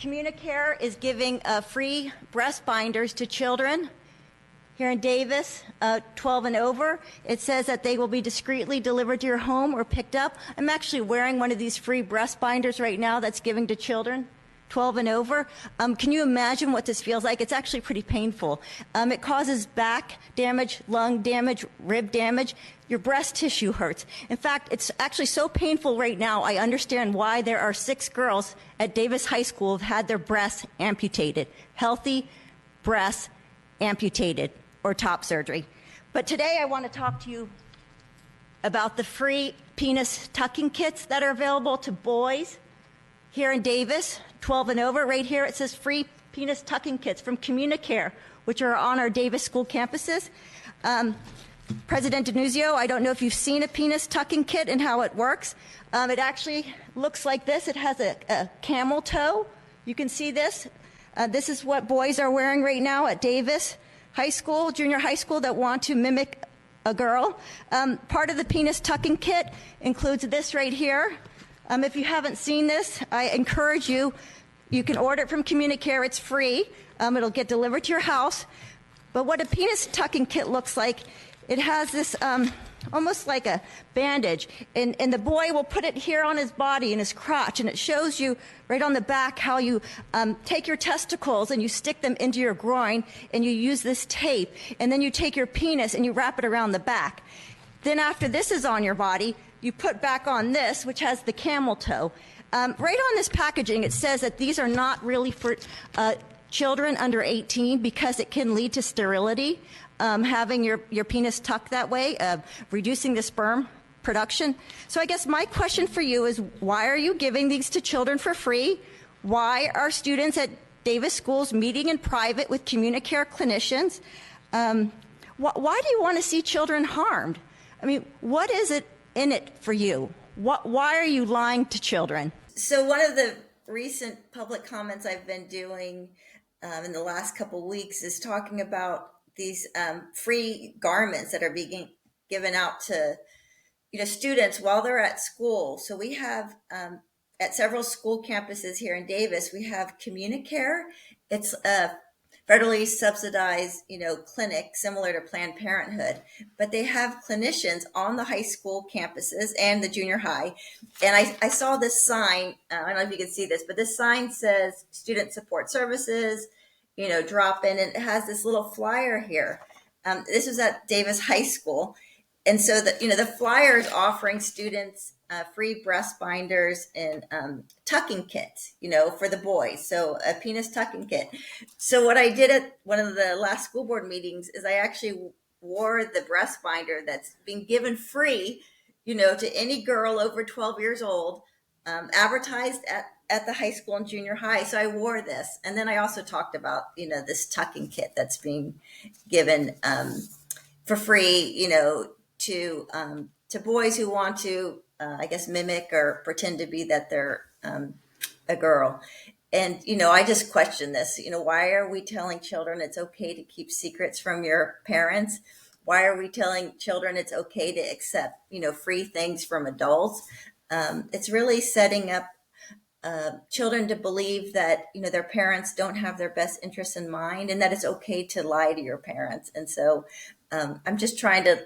Communicare is giving free breast binders to children here in Davis, 12 and over. It says that they will be discreetly delivered to your home or picked up. I'm actually wearing one of these free breast binders right now that's giving to children 12 and over. Can you imagine what this feels like? It's actually pretty painful. It causes back damage, lung damage, rib damage. Your breast tissue hurts. In fact, it's actually so painful right now, I understand why there are 6 girls at Davis High School who've had their breasts amputated. Healthy breasts amputated or top surgery. But today I want to talk to you about the free penis tucking kits that are available to boys here in Davis, 12 and over. Right here it says free penis tucking kits from Communicare, which are on our Davis school campuses. President Denuzio, I don't know if you've seen a penis tucking kit and how it works. It actually looks like this. It has a camel toe. You can see this. This is what boys are wearing right now at Davis High School, junior high school, that want to mimic a girl. Part of the penis tucking kit includes this right here. If you haven't seen this, I encourage you, you can order it from Communicare. It's free. It'll get delivered to your house. But what a penis tucking kit looks like, it has this almost like a bandage, and the boy will put it here on his body, in his crotch, and it shows you right on the back how you take your testicles and you stick them into your groin, and you use this tape, and then you take your penis and you wrap it around the back. Then after this is on your body, you put back on this, which has the camel toe. Right on this packaging, it says that these are not really for children under 18 because it can lead to sterility. Having your penis tucked that way, reducing the sperm production. So I guess my question for you is, why are you giving these to children for free? Why are students at Davis schools meeting in private with Communicare clinicians? Why do you want to see children harmed? I mean, what is it in it for you? Why are you lying to children? So one of the recent public comments I've been doing in the last couple weeks is talking about these free garments that are being given out to students while they're at school. So we have at several school campuses here in Davis, we have Communicare. It's a federally subsidized clinic similar to Planned Parenthood, but they have clinicians on the high school campuses and the junior high. And I saw this sign, I don't know if you can see this, but this sign says student support services, drop in, and it has this little flyer here. This was at Davis High School. And so the flyer is offering students free breast binders and tucking kits, for the boys. So a penis tucking kit. So what I did at one of the last school board meetings is I actually wore the breast binder that's being given free, to any girl over 12 years old, advertised at the high school and junior high. So I wore this. And then I also talked about, this tucking kit that's being given for free, to boys who want to, mimic or pretend to be that they're a girl. And, I just question this, why are we telling children it's okay to keep secrets from your parents? Why are we telling children it's okay to accept, free things from adults? It's really setting up children to believe that, their parents don't have their best interests in mind, and that it's okay to lie to your parents. And so I'm just trying to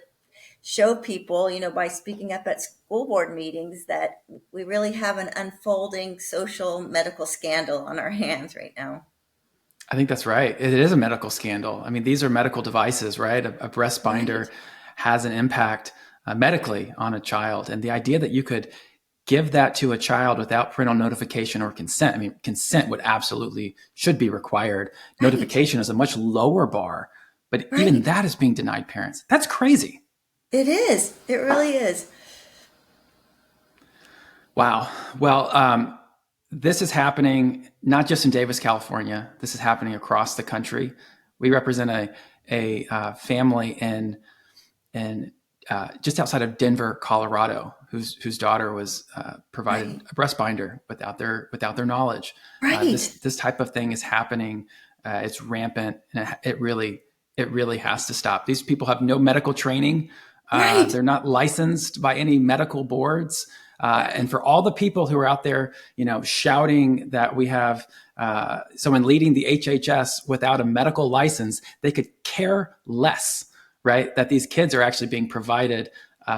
show people, by speaking up at school board meetings, that we really have an unfolding social medical scandal on our hands right now. I think that's right. It is a medical scandal. I mean, these are medical devices, right? A breast binder has an impact medically on a child. And the idea that you could give that to a child without parental notification or consent. I mean, consent should be required. Right. Notification is a much lower bar, but even that is being denied parents. That's crazy. It is. It really is. Wow. Well, this is happening not just in Davis, California. This is happening across the country. We represent a family in just outside of Denver, Colorado, whose daughter was provided a breast binder without their knowledge. Right. This type of thing is happening. It's rampant, and it really has to stop. These people have no medical training. They're not licensed by any medical boards. And for all the people who are out there, shouting that we have someone leading the HHS without a medical license, they could care less, right? That these kids are actually being provided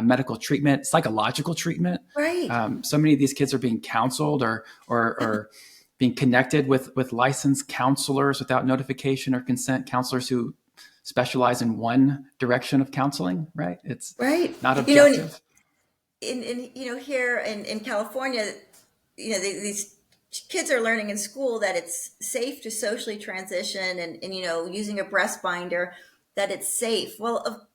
medical treatment, psychological treatment. Right. So many of these kids are being counseled or being connected with licensed counselors without notification or consent, counselors who specialize in one direction of counseling, right? It's Right. not objective. Here in California, these kids are learning in school that it's safe to socially transition and using a breast binder, that it's safe. Well,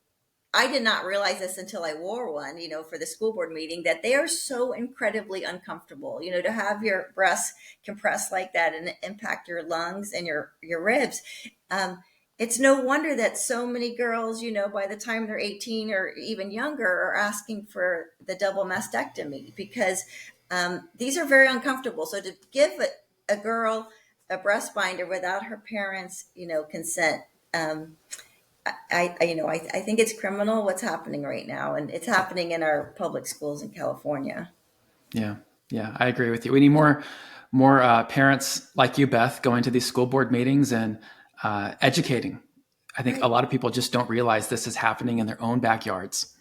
I did not realize this until I wore one, for the school board meeting, that they are so incredibly uncomfortable, to have your breasts compressed like that and impact your lungs and your ribs. It's no wonder that so many girls, by the time they're 18 or even younger, are asking for the double mastectomy because these are very uncomfortable. So to give a girl a breast binder without her parents, consent, I think it's criminal what's happening right now, and it's happening in our public schools in California. Yeah, I agree with you. We need more parents like you, Beth, going to these school board meetings and educating. I think a lot of people just don't realize this is happening in their own backyards.